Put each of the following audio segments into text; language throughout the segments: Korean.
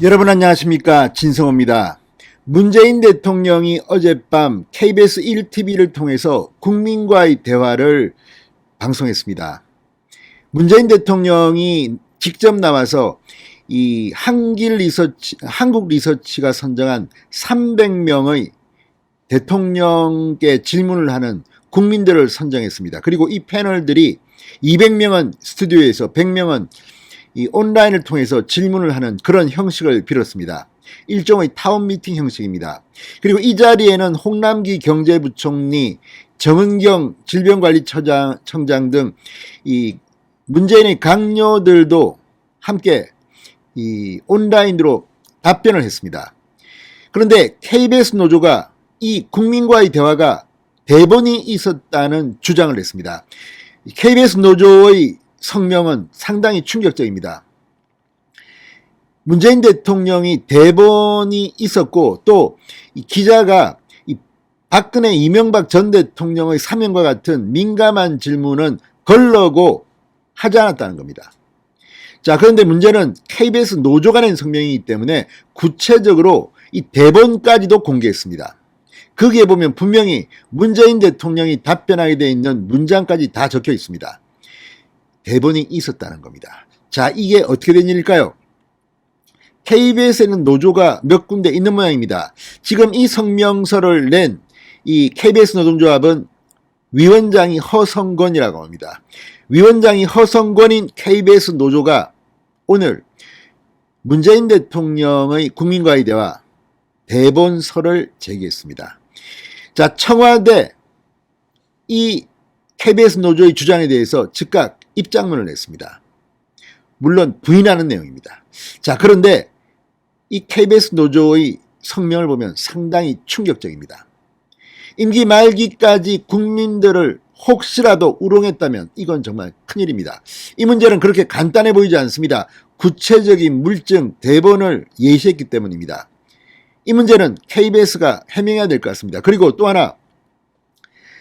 여러분 안녕하십니까, 진성호입니다. 문재인 대통령이 어젯밤 KBS 1TV를 통해서 국민과의 대화를 방송했습니다. 문재인 대통령이 직접 나와서 이 한국 리서치가 선정한 300명의 대통령께 질문을 하는 국민들을 선정했습니다. 그리고 이 패널들이 200명은 스튜디오에서 100명은 이 온라인을 통해서 질문을 하는 그런 형식을 빌었습니다. 일종의 타운 미팅 형식입니다. 그리고 이 자리에는 홍남기 경제부총리, 정은경 질병관리청장 등 이 문재인의 강요들도 함께 이 온라인으로 답변을 했습니다. 그런데 KBS 노조가 이 국민과의 대화가 대본이 있었다는 주장을 했습니다. KBS 노조의 성명은 상당히 충격적입니다. 문재인 대통령이 대본이 있었고 또 이 기자가 이 박근혜 이명박 전 대통령의 사면과 같은 민감한 질문은 걸러고 하지 않았다는 겁니다. 자, 그런데 문제는 KBS 노조가 낸 성명이기 때문에 구체적으로 이 대본까지도 공개했습니다. 거기에 보면 분명히 문재인 대통령이 답변하게 되어 있는 문장까지 다 적혀 있습니다. 대본이 있었다는 겁니다. 자, 이게 어떻게 된 일일까요? KBS에는 노조가 몇 군데 있는 모양입니다. 지금 이 성명서를 낸 이 KBS 노동조합은 위원장이 허성권이라고 합니다. 위원장이 허성권인 KBS 노조가 오늘 문재인 대통령의 국민과의 대화 대본서를 제기했습니다. 자, 청와대 이 KBS 노조의 주장에 대해서 즉각 입장문을 냈습니다. 물론 부인하는 내용입니다. 자, 그런데 이 KBS 노조의 성명을 보면 상당히 충격적입니다. 임기 말기까지 국민들을 혹시라도 우롱했다면 이건 정말 큰일입니다. 이 문제는 그렇게 간단해 보이지 않습니다. 구체적인 물증, 대본을 예시했기 때문입니다. 이 문제는 KBS가 해명해야 될 것 같습니다. 그리고 또 하나,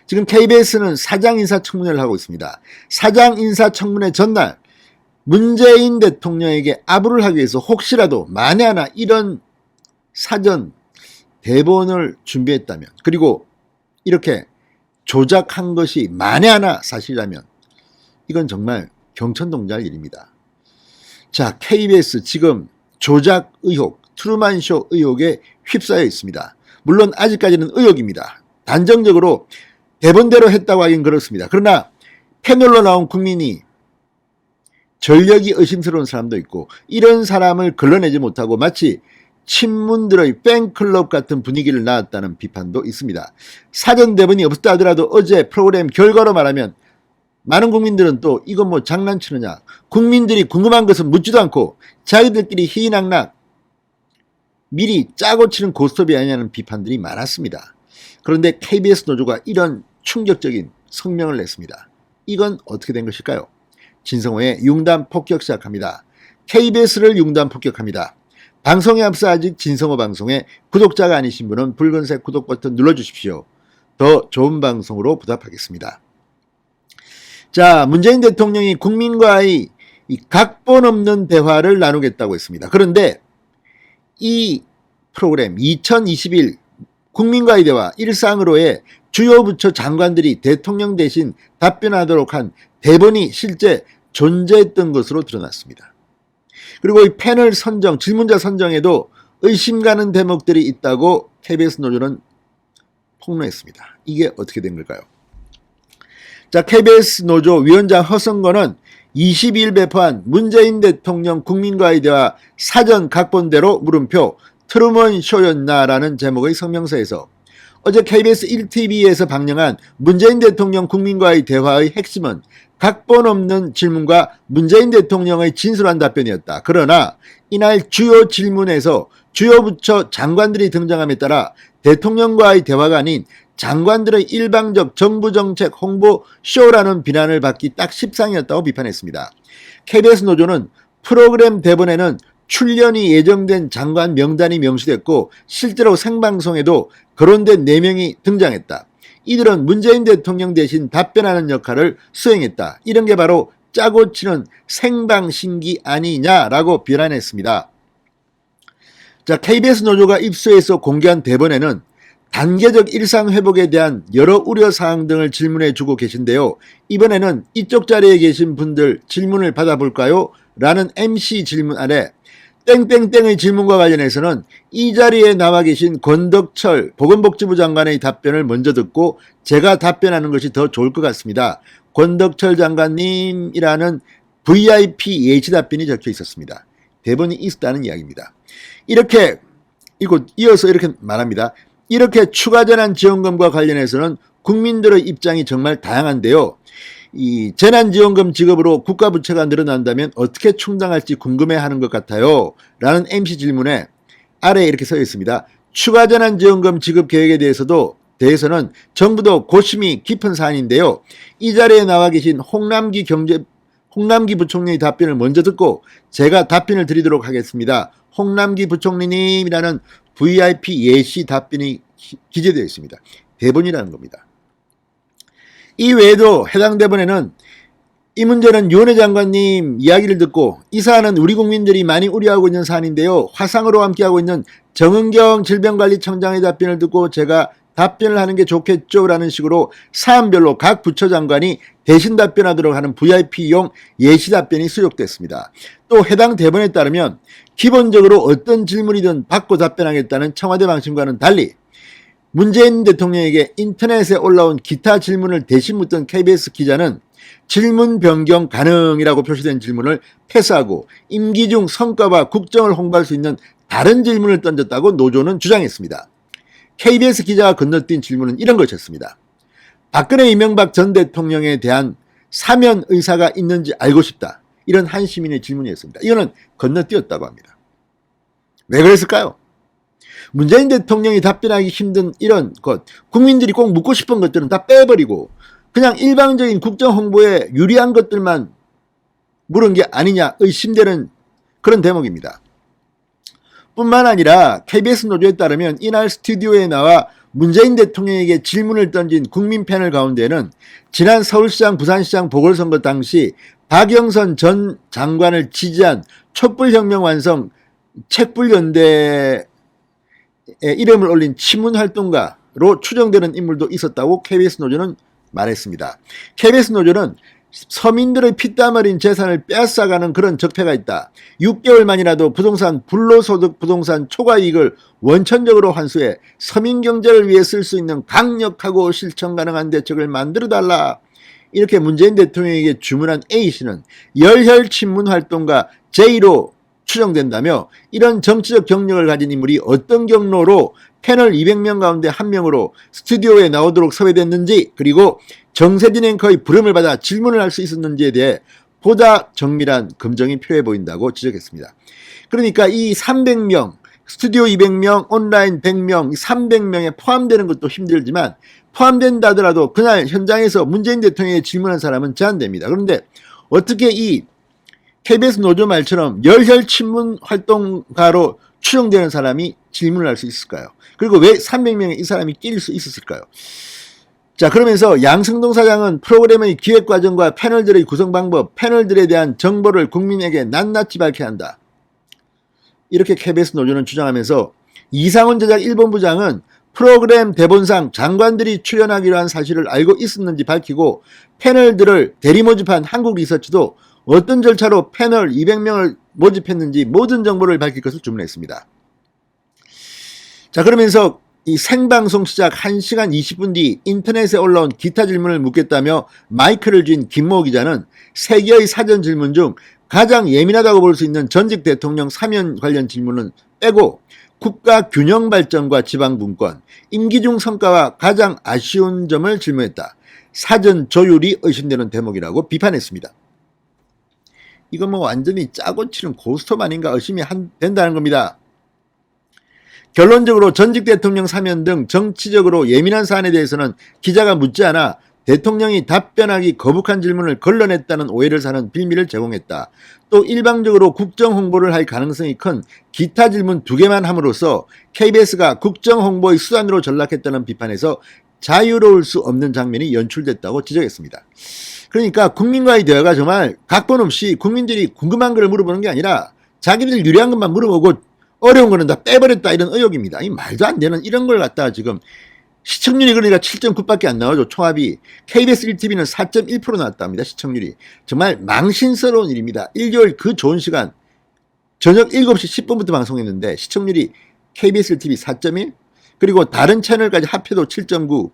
지금 KBS는 사장 인사청문회를 하고 있습니다. 사장 인사청문회 전날 문재인 대통령에게 아부를 하기 위해서 혹시라도 만에 하나 이런 사전 대본을 준비했다면, 그리고 이렇게 조작한 것이 만에 하나 사실이라면 이건 정말 경천동잘 일입니다. 자, KBS 지금 조작 의혹, 트루먼쇼 의혹에 휩싸여 있습니다. 물론 아직까지는 의혹입니다. 단정적으로 대본대로 했다고 하긴 그렇습니다. 그러나 패널로 나온 국민이 전력이 의심스러운 사람도 있고 이런 사람을 걸러내지 못하고 마치 친문들의 팬클럽 같은 분위기를 낳았다는 비판도 있습니다. 사전 대본이 없다 하더라도 어제 프로그램 결과로 말하면 많은 국민들은 또 이건 뭐 장난치느냐, 국민들이 궁금한 것은 묻지도 않고 자기들끼리 희희낙낙 미리 짜고 치는 고스톱이 아니냐는 비판들이 많았습니다. 그런데 KBS 노조가 이런 충격적인 성명을 냈습니다. 이건 어떻게 된 것일까요? 진성호의 융단 폭격 시작합니다. KBS를 융단 폭격합니다. 방송에 앞서 아직 진성호 방송에 구독자가 아니신 분은 붉은색 구독 버튼 눌러주십시오. 더 좋은 방송으로 보답하겠습니다. 자, 문재인 대통령이 국민과의 이 각본 없는 대화를 나누겠다고 했습니다. 그런데 이 프로그램 2021 국민과의 대화 일상으로의 주요 부처 장관들이 대통령 대신 답변하도록 한 대본이 실제 존재했던 것으로 드러났습니다. 그리고 이 패널 선정, 질문자 선정에도 의심 가는 대목들이 있다고 KBS 노조는 폭로했습니다. 이게 어떻게 된 걸까요? 자, KBS 노조 위원장 허성권은 22일 배포한 문재인 대통령 국민과의 대화 사전 각본대로 물음표 트루먼 쇼였나라는 제목의 성명서에서 어제 KBS 1TV에서 방영한 문재인 대통령 국민과의 대화의 핵심은 각본 없는 질문과 문재인 대통령의 진솔한 답변이었다. 그러나 이날 주요 질문에서 주요 부처 장관들이 등장함에 따라 대통령과의 대화가 아닌 장관들의 일방적 정부정책 홍보 쇼라는 비난을 받기 딱 십상이었다고 비판했습니다. KBS 노조는 프로그램 대본에는 출연이 예정된 장관 명단이 명시됐고 실제로 생방송에도 거론된 4명이 등장했다. 이들은 문재인 대통령 대신 답변하는 역할을 수행했다. 이런 게 바로 짜고 치는 생방신기 아니냐라고 비난했습니다. 자, KBS 노조가 입수해서 공개한 대본에는 단계적 일상회복에 대한 여러 우려사항 등을 질문해 주고 계신데요. 이번에는 이쪽 자리에 계신 분들 질문을 받아볼까요? 라는 MC 질문 아래 땡땡땡의 질문과 관련해서는 이 자리에 나와 계신 권덕철 보건복지부 장관의 답변을 먼저 듣고 제가 답변하는 것이 더 좋을 것 같습니다. 권덕철 장관님이라는 VIP 예시 답변이 적혀 있었습니다. 대본이 있었다는 이야기입니다. 이어서 이렇게 말합니다. 이렇게 추가 재난지원금과 관련해서는 국민들의 입장이 정말 다양한데요. 이 재난지원금 지급으로 국가 부채가 늘어난다면 어떻게 충당할지 궁금해하는 것 같아요. 라는 MC 질문에 아래에 이렇게 써 있습니다. 추가 재난지원금 지급 계획에 대해서는 정부도 고심이 깊은 사안인데요. 이 자리에 나와 계신 홍남기 부총리의 답변을 먼저 듣고 제가 답변을 드리도록 하겠습니다. 홍남기 부총리님이라는 VIP 예시 답변이 기재되어 있습니다. 대본이라는 겁니다. 이 외에도 해당 대본에는 이 문제는 윤회 장관님 이야기를 듣고 이 사안은 우리 국민들이 많이 우려하고 있는 사안인데요. 화상으로 함께하고 있는 정은경 질병관리청장의 답변을 듣고 제가 답변을 하는 게 좋겠죠 라는 식으로 사안별로 각 부처 장관이 대신 답변하도록 하는 VIP용 예시 답변이 수록됐습니다. 또 해당 대본에 따르면 기본적으로 어떤 질문이든 받고 답변하겠다는 청와대 방침과는 달리 문재인 대통령에게 인터넷에 올라온 기타 질문을 대신 묻던 KBS 기자는 질문 변경 가능이라고 표시된 질문을 패스하고 임기 중 성과와 국정을 홍보할 수 있는 다른 질문을 던졌다고 노조는 주장했습니다. KBS 기자가 건너뛴 질문은 이런 것이었습니다. 박근혜 이명박 전 대통령에 대한 사면 의사가 있는지 알고 싶다. 이런 한 시민의 질문이었습니다. 이거는 건너뛰었다고 합니다. 왜 그랬을까요? 문재인 대통령이 답변하기 힘든 이런 것, 국민들이 꼭 묻고 싶은 것들은 다 빼버리고 그냥 일방적인 국정 홍보에 유리한 것들만 물은 게 아니냐 의심되는 그런 대목입니다. 뿐만 아니라 KBS 노조에 따르면 이날 스튜디오에 나와 문재인 대통령에게 질문을 던진 국민 패널 가운데는 지난 서울시장 부산시장 보궐선거 당시 박영선 전 장관을 지지한 촛불혁명 완성 책불연대에 이름을 올린 친문활동가로 추정되는 인물도 있었다고 KBS 노조는 말했습니다. KBS 노조는 서민들의 피땀 흘린 재산을 빼앗아가는 그런 적폐가 있다. 6개월 만이라도 불로소득 부동산 초과이익을 원천적으로 환수해 서민 경제를 위해 쓸 수 있는 강력하고 실천 가능한 대책을 만들어달라. 이렇게 문재인 대통령에게 주문한 A씨는 열혈 친문활동가 J로 추정된다며 이런 정치적 경력을 가진 인물이 어떤 경로로 패널 200명 가운데 한 명으로 스튜디오에 나오도록 섭외됐는지 그리고 정세진 앵커의 부름을 받아 질문을 할 수 있었는지에 대해 보다 정밀한 검증이 필요해 보인다고 지적했습니다. 그러니까 이 300명, 스튜디오 200명, 온라인 100명, 300명에 포함되는 것도 힘들지만 포함된다 하더라도 그날 현장에서 문재인 대통령에 질문한 사람은 제한됩니다. 그런데 어떻게 이 KBS 노조 말처럼 열혈 친문 활동가로 추정되는 사람이 질문을 할 수 있을까요? 그리고 왜 300명의 이 사람이 낄 수 있었을까요? 자, 그러면서 양승동 사장은 프로그램의 기획 과정과 패널들의 구성 방법, 패널들에 대한 정보를 국민에게 낱낱이 밝혀야 한다. 이렇게 KBS 노조는 주장하면서 이상훈 제작 1본부장은 프로그램 대본상 장관들이 출연하기로 한 사실을 알고 있었는지 밝히고 패널들을 대리 모집한 한국리서치도 어떤 절차로 패널 200명을 모집했는지 모든 정보를 밝힐 것을 주문했습니다. 자, 그러면서 이 생방송 시작 1시간 20분 뒤 인터넷에 올라온 기타 질문을 묻겠다며 마이크를 쥔 김모 기자는 3개의 사전 질문 중 가장 예민하다고 볼 수 있는 전직 대통령 사면 관련 질문은 빼고 국가 균형 발전과 지방 분권, 임기 중 성과와 가장 아쉬운 점을 질문했다. 사전 조율이 의심되는 대목이라고 비판했습니다. 이건 뭐 완전히 짜고 치는 고스톱 아닌가 의심이 된다는 겁니다. 결론적으로 전직 대통령 사면 등 정치적으로 예민한 사안에 대해서는 기자가 묻지 않아 대통령이 답변하기 거북한 질문을 걸러냈다는 오해를 사는 빌미를 제공했다. 또 일방적으로 국정 홍보를 할 가능성이 큰 기타 질문 2개만 함으로써 KBS가 국정 홍보의 수단으로 전락했다는 비판에서 자유로울 수 없는 장면이 연출됐다고 지적했습니다. 그러니까 국민과의 대화가 정말 각본 없이 국민들이 궁금한 걸 물어보는 게 아니라 자기들 유리한 것만 물어보고 어려운 거는 다 빼버렸다 이런 의혹입니다. 이 말도 안 되는 이런 걸 갖다가 지금 시청률이 그러니까 7.9밖에 안 나오죠. 총합이. KBS 1TV는 4.1% 나왔답니다. 시청률이. 정말 망신스러운 일입니다. 일요일 그 좋은 시간 저녁 7시 10분부터 방송했는데 시청률이 KBS 1TV 4.1 그리고 다른 채널까지 합해도 7.9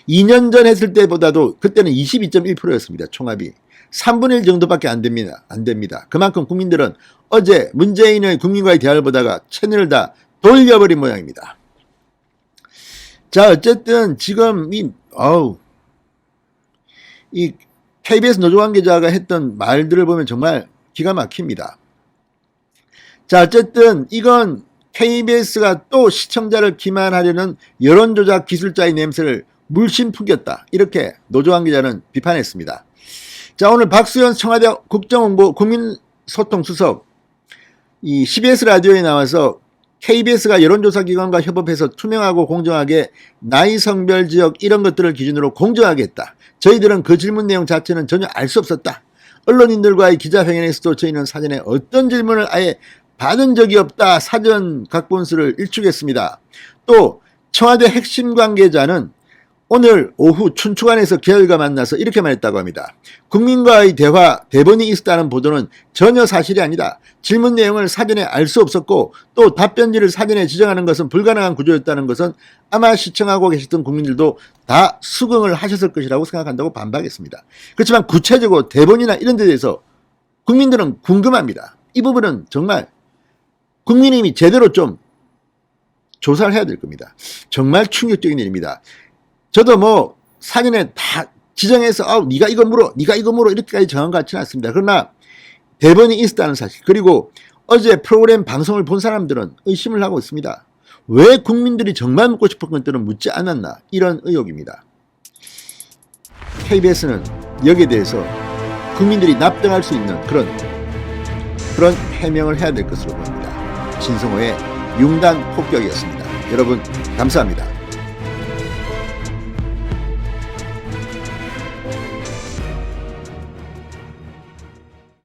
2년 전 했을 때보다도 그때는 22.1%였습니다. 총합이. 3분의 1 정도밖에 안 됩니다. 그만큼 국민들은 어제 문재인의 국민과의 대화를 보다가 채널을 다 돌려버린 모양입니다. 자, 어쨌든 지금 이 KBS 노조환 기자가 했던 말들을 보면 정말 기가 막힙니다. 자, 어쨌든 이건 KBS가 또 시청자를 기만하려는 여론조작 기술자의 냄새를 물씬 풍겼다. 이렇게 노조환 기자는 비판했습니다. 자, 오늘 박수현 청와대 국정홍보 국민소통수석 이 CBS 라디오에 나와서 KBS가 여론조사기관과 협업해서 투명하고 공정하게 나이, 성별, 지역 이런 것들을 기준으로 공정하게 했다. 저희들은 그 질문 내용 자체는 전혀 알 수 없었다. 언론인들과의 기자회견에서도 저희는 사전에 어떤 질문을 아예 받은 적이 없다. 사전 각본수를 일축했습니다. 또 청와대 핵심 관계자는 오늘 오후 춘추관에서 계열과 만나서 이렇게 말했다고 합니다. 국민과의 대화 대본이 있었다는 보도는 전혀 사실이 아니다. 질문 내용을 사전에 알 수 없었고 또 답변지를 사전에 지정하는 것은 불가능한 구조였다는 것은 아마 시청하고 계셨던 국민들도 다 수긍을 하셨을 것이라고 생각한다고 반박했습니다. 그렇지만 구체적으로 대본이나 이런 데 대해서 국민들은 궁금합니다. 이 부분은 정말 국민의힘이 제대로 좀 조사를 해야 될 겁니다. 정말 충격적인 일입니다. 저도 사전에 다 지정해서 네가 이거 물어 이렇게까지 정한 것 같지는 않습니다. 그러나 대본이 있었다는 사실 그리고 어제 프로그램 방송을 본 사람들은 의심을 하고 있습니다. 왜 국민들이 정말 묻고 싶은 것들은 묻지 않았나 이런 의혹입니다. KBS는 여기에 대해서 국민들이 납득할 수 있는 그런 해명을 해야 될 것으로 보입니다. 진성호의 융단 폭격이었습니다. 여러분 감사합니다.